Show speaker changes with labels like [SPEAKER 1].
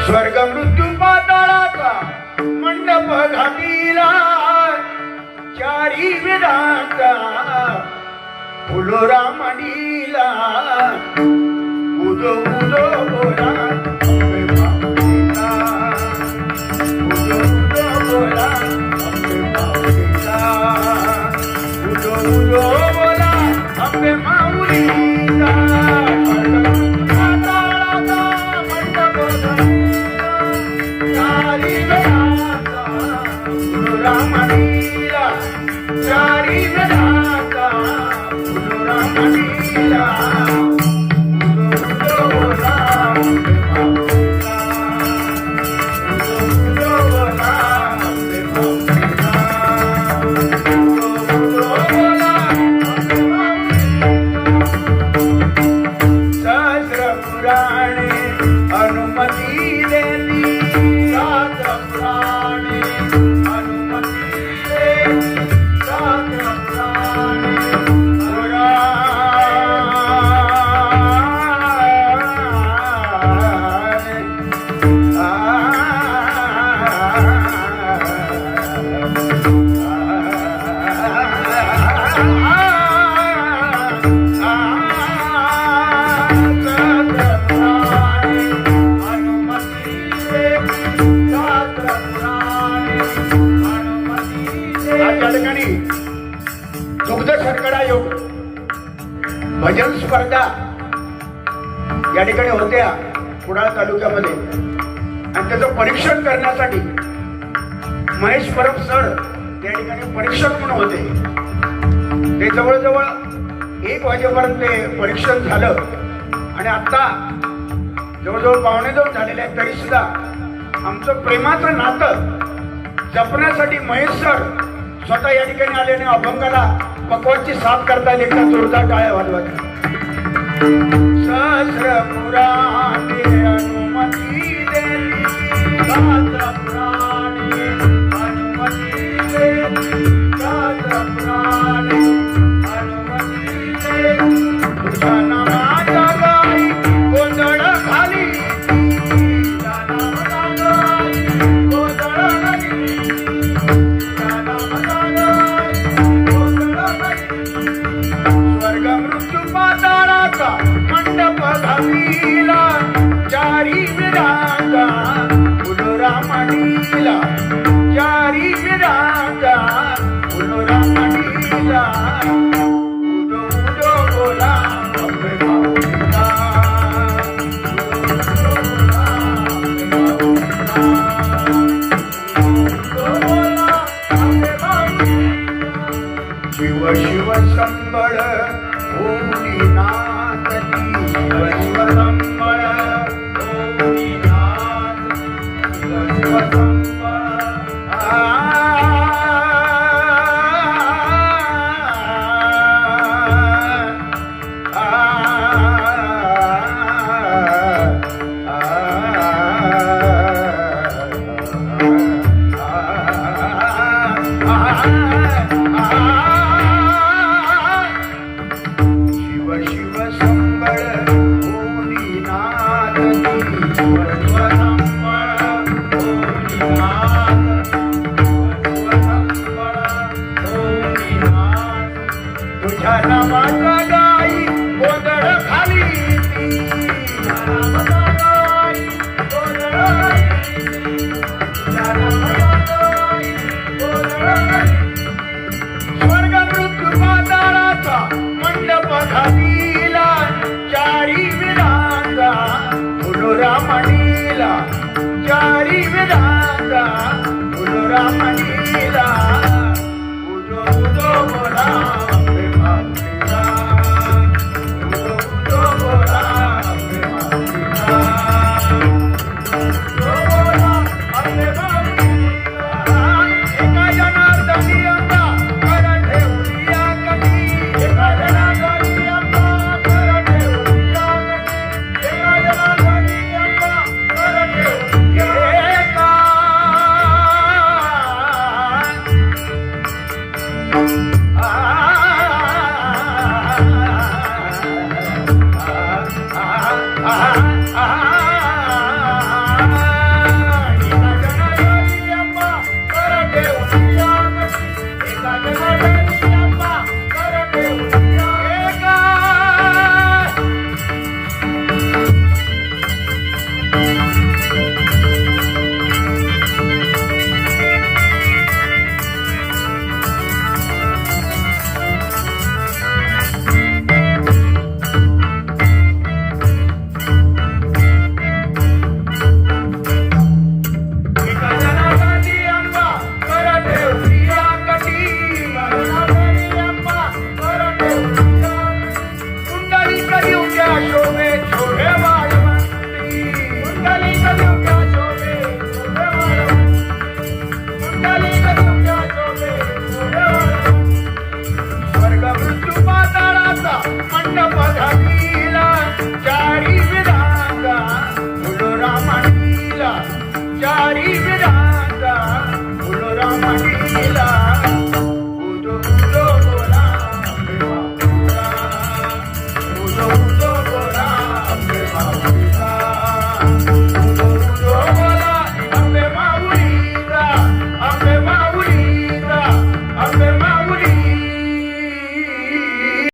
[SPEAKER 1] स्वर्ग मृत्यू पाताळाचा मंडप घालीला चारी वेदांचा फुलोरा म्हणीला उदो उदो बोला अम्बे माऊलीला उदो उदो बोला अम्बे माऊलीला उदो उदो बोला अम्बे माऊलीला चारी वेदांचा फुलोरा म्हणीला उदो उदो बोला अम्बे माऊलीला उदो उदो बोला अम्बे माऊलीला उदो उदो बोला अम्बे माऊलीला सहस्र पुराणे अनुमती देती सहस्र पुराणे अनुमती देती दुग्ध शर्करा योग भजन स्पर्धा या ठिकाणी होत्या कुडाळ तालुक्यामध्ये आणि त्याचं परीक्षण करण्यासाठी महेश परब सर या ठिकाणी परीक्षक म्हणून होते. ते जवळजवळ 1 वाजेपर्यंत ते परीक्षण झालं आणि आता जवळजवळ 1:15 झालेले आहेत. तरी सुद्धा आमचं प्रेमाचं नातं जपण्यासाठी महेश सर स्वतः या ठिकाणी आल्याने अभंगाला पकवानची साथ करता येईल. एकदा जोरदार टाळ्या वाजवायच्या. सहस्र पुराणे अनुमती देती सहस्र पुराणे अनुमती देती सहस्र पुराणे अनुमती देती तुझ्या नामाच्या गाई गोंधळ घाली तुझ्या नामाच्या गाई गोंधळ घाली स्वर्ग मृत्यू पाताळाचा मंडप घालीला चारी वेदांचा फुलोरा म्हणीला चारी वेदांचा फुलोरा म्हणीला उदो उदो बोला अम्बे माऊलीला उदो उदो बोला अम्बे माऊलीला शिव शिव संबळ ओमी नाथनी शिव शिव संबळ ओमी नाथनी शिव शिव संबळ तुझ्या नामाच्या गाई गोंधळ घाली तुझ्या नामाच्या गाई गोंधळ घाली तुझ्या नामाच्या गाई गोंधळ घाली स्वर्ग मृत्यू पाताळाचा मंडप घालीला चारी वेदांचा फुलोरा म्हणीला चारी वेदांचा फुलोरा म्हणीला उदो उदो बोला अम्बे माऊलीला उदो उदो बोला अम्बे माऊलीला उदो बोला अम्बे माऊलीला एका जनार्दनी अंगा कर ठेवूया कधी एका जनार्दनी अंगा कर ठेवूया कधी एका जनार्दनी अंगा कर ठेवूया एका मृत्यू पाताळाचा